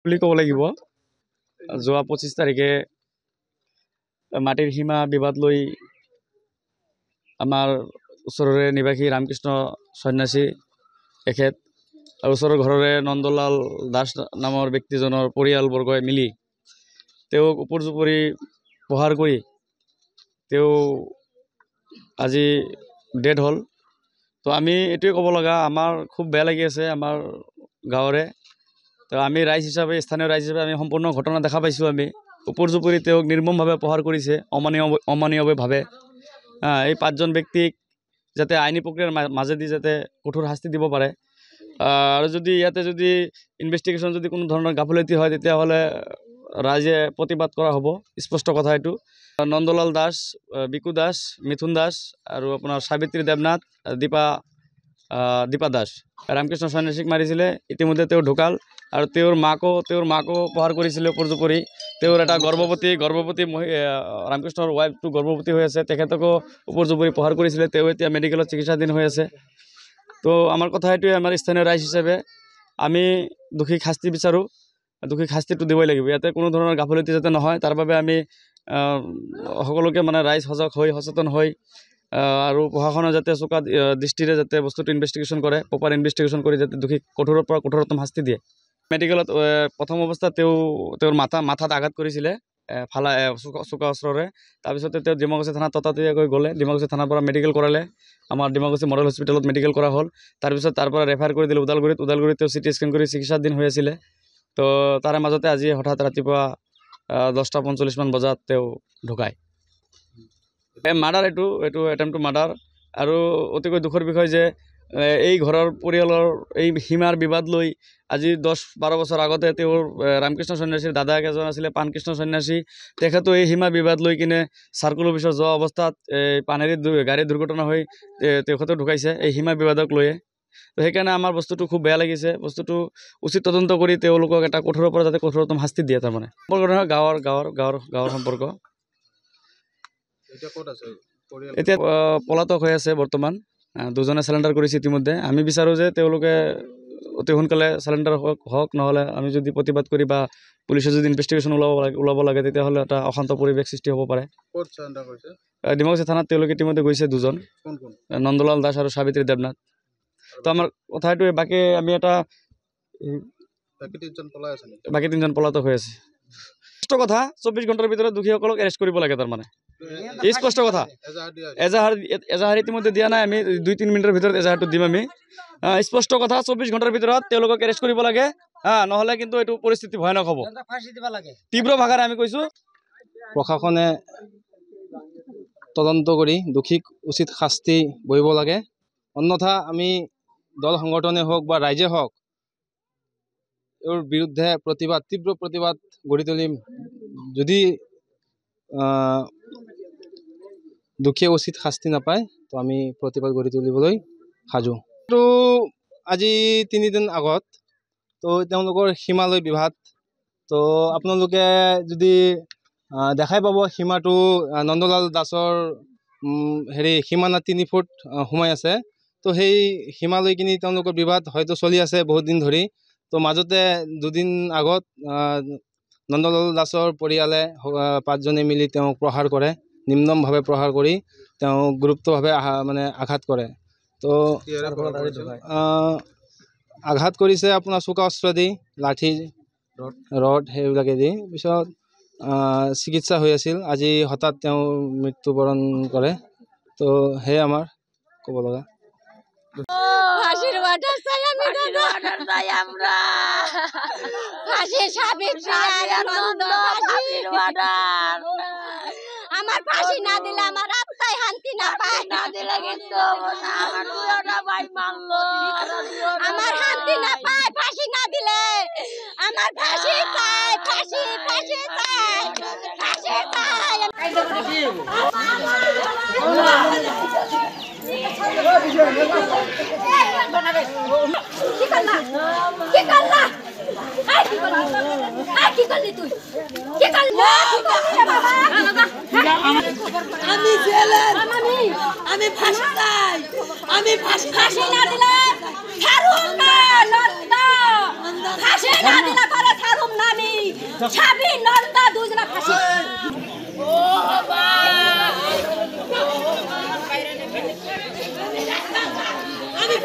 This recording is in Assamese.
বুলি ক'ব লাগিব। যোৱা 25 তাৰিখে মাটিৰ সীমা বিবাদ লৈ আমাৰ ওচৰৰে নিবাসী ৰামকৃষ্ণ সন্যাসী এখেত আৰু ওচৰৰ ঘৰৰে নন্দলাল দাস নামৰ ব্যক্তিজনৰ পৰিয়ালবৰ্গই মিলি তেওঁক ওপৰজুপৰি প্ৰহাৰ কৰি তেওঁ আজি ডেড হ'ল। তো আমি এইটোৱে ক'ব লগা, আমাৰ খুব বেয়া লাগি আছে আমাৰ গাঁৱৰে। তো আমি ৰাইজ হিচাপে, স্থানীয় ৰাইজ হিচাপে আমি সম্পূৰ্ণ ঘটনা দেখা পাইছোঁ। আমি ওপৰজুপৰি তেওঁক নিৰ্মমভাৱে প্ৰহাৰ কৰিছে, অমানৱীয়ভাৱে। এই 5জন ব্যক্তিক যাতে আইনী প্ৰক্ৰিয়াৰ মাজেদি যাতে কঠোৰ শাস্তি দিব পাৰে। আৰু যদি ইয়াতে যদি ইনভেষ্টিগেশ্যন যদি কোনো ধৰণৰ গাফিলতি হয় তেতিয়াহ'লে ৰাইজে প্ৰতিবাদ কৰা হ'ব, স্পষ্ট কথা এইটো। নন্দলাল দাস, বিকু দাস, মিথুন দাস আৰু আপোনাৰ সাবিত্ৰী দেৱনাথ, দীপা দাস ৰামকৃষ্ণ সন্যাসীক মাৰিছিলে। ইতিমধ্যে তেওঁ ঢুকাল আৰু তেওঁৰ মাকো প্ৰহাৰ কৰিছিলে ওপৰজুপৰি। তেওঁৰ এটা গৰ্ভৱতী ৰামকৃষ্ণৰ ৱাইফটো গৰ্ভৱতী হৈ আছে, তেখেতকো ওপৰজুপৰি প্ৰহাৰ কৰিছিলে। তেওঁ এতিয়া মেডিকেলত চিকিৎসাধীন হৈ আছে। তো আমাৰ কথা এইটোৱে, আমাৰ স্থানীয় ৰাইজ হিচাপে আমি দোষীক শাস্তি বিচাৰোঁ, দোষীক শাস্তিটো দিবই লাগিব। ইয়াতে কোনো ধৰণৰ গাফিলতি যাতে নহয় তাৰ বাবে আমি সকলোকে মানে ৰাইজ সজাগ হৈ সচেতন হৈ আৰু প্ৰশাসনে যাতে চোকা দৃষ্টিৰে যাতে বস্তুটো ইনভেষ্টিগেশ্যন কৰে, প্ৰপাৰ ইনভেষ্টিগেশ্যন কৰি যাতে দোষীক কঠোৰৰ পৰা কঠোৰতম শাস্তি দিয়ে। মেডিকেলত প্ৰথম অৱস্থাত তেওঁৰ মাথাত আঘাত কৰিছিলে চোকা অস্ত্ৰৰে। তাৰপিছতে তেওঁ ডিমাকুছী থানাত ততাতৈয়াকৈ গ'লে, ডিমাকুছী থানাৰ পৰা মেডিকেল কৰালে, আমাৰ ডিমাকুছী মডেল হস্পিটেলত মেডিকেল কৰা হ'ল। তাৰপিছত তাৰ পৰা ৰেফাৰ কৰি দিলে ওদালগুৰিত তেওঁ CT স্কেন কৰি চিকিৎসাধীন হৈ আছিলে। তো তাৰে মাজতে আজি হঠাৎ ৰাতিপুৱা 10:45 মান বজাত তেওঁ ঢুকায়। মাৰ্ডাৰ, এইটো এটেম্প টু মাৰ্ডাৰ। আৰু অতিকৈ দুখৰ বিষয় যে এই ঘৰৰ পৰিয়ালৰ এই সীমাৰ বিবাদ লৈ আজি 10-12 বছৰ আগতে তেওঁৰ ৰামকৃষ্ণ সন্যাসীৰ দাদাক এজন আছিলে পাণকৃষ্ণ সন্যাসী, তেখেতো এই সীমা বিবাদ লৈ কিনে চাৰ্কুল অফিচত যোৱা অৱস্থাত পানেৰীত গাড়ী দুৰ্ঘটনা হৈ তেখেতো ঢুকাইছে এই সীমা বিবাদক লৈয়ে। তো সেইকাৰণে আমাৰ বস্তুটো খুব বেয়া লাগিছে। বস্তুটো উচিত তদন্ত কৰি তেওঁলোকক এটা কঠোৰৰ পৰা যাতে কঠোৰতম শাস্তি দিয়ে। তাৰমানে গাঁৱৰ সম্পৰ্ক এতিয়া পলাতক হৈ আছে বৰ্তমান। 2জনে চেলেণ্ডাৰ কৰিছে ইতিমধ্যে। আমি বিচাৰোঁ যে তেওঁলোকে অতি সোনকালে চেলেণ্ডাৰ হওক, নহ'লে আমি যদি প্ৰতিবাদ কৰি বা পুলিচে যদি ইনভেষ্টিগেশ্যন ওলাব লাগে তেতিয়াহ'লে এটা অশান্ত পৰিৱেশ সৃষ্টি হ'ব পাৰে। ডিমাকুছী থানাত তেওঁলোকে ইতিমধ্যে গৈছে 2জন, নন্দলাল দাস আৰু সাবিত্ৰী দেৱনাথ। তো আমাৰ কথা এইটোৱে, বাকী 3জন পলাতক হৈ আছে। স্পষ্ট কথা, 24 ঘণ্টাৰ ভিতৰত দোষীসকলক এৰেষ্ট কৰিব লাগে। তাৰমানে এই স্পষ্ট কথা, এজাহাৰ ইতিমধ্যে দিয়া নাই। আমি 2-3 মিনিটৰ ভিতৰত এজাহাৰটো দিম আমি। স্পষ্ট কথা, 24 ঘণ্টাৰ ভিতৰত তেওঁলোকক এৰেষ্ট কৰিব লাগে। নহ'লে কিন্তু এইটো পৰিস্থিতি ভয়ানক হ'ব। তীব্ৰ ভাষাৰে আমি কৈছোঁ, প্ৰশাসনে তদন্ত কৰি দোষীক উচিত শাস্তি বহিব লাগে। অন্যথা আমি দল সংগঠনে হওক বা ৰাইজে হওক তেওঁৰ বিৰুদ্ধে তীব্ৰ প্ৰতিবাদ গঢ়ি তুলিম। যদি দোষীয়ে উচিত শাস্তি নাপায় তো আমি প্ৰতিবাদ গঢ়ি তুলিবলৈ সাজু। তো আজি 3 দিন আগত তো তেওঁলোকৰ সীমালৈ বিবাদ। তো আপোনালোকে যদি দেখাই পাব সীমাটো নন্দলাল দাসৰ সীমানা 3 ফুট সোমাই আছে। তো সেই সীমালৈ কিনি তেওঁলোকৰ বিবাদ হয়তো চলি আছে বহুত দিন ধৰি। তো মাজতে 2 দিন আগত নন্দলাল দাসৰ পৰিয়ালে 5জনে মিলি তেওঁক প্ৰহাৰ কৰে, নিম্নমভাৱে প্ৰহাৰ কৰি তেওঁক গুৰুত্বভাৱে আঘাত কৰে। তো আঘাত কৰিছে আপোনাৰ চোকা অস্ত্ৰ দি, লাঠি, ৰড সেইবিলাকেদি। পিছত চিকিৎসা হৈ আছিল, আজি হঠাৎ তেওঁ মৃত্যুবৰণ কৰে। তো সেয়ে আমাৰ ক'ব লগা। ফাঁসির অর্ডার চাই আমি, অর্ডার চাই আমরা। ফাঁসি সাবিত্রী আনন্দ, ফাঁসির অর্ডার। আমার ফাঁসি না দিলে আমার আত্মায় শান্তি না পায়, না দিলে কিন্তু আমার দুইটা ভাই মারলো, আমার শান্তি না পায় ফাঁসি না দিলে। আমার ফাঁসি চাই, ফাঁসি ফাঁসি চাই, ফাঁসি চাই। আমি ফাঁসি চাই, আমি ফাঁসি না দিলে ছাড়ুম না নন্দা, ফাঁসি না দিলে করে ছাড়ুম না আমি, ছাবি নন্দা দুজনা ফাঁসি। ও বাবা আমি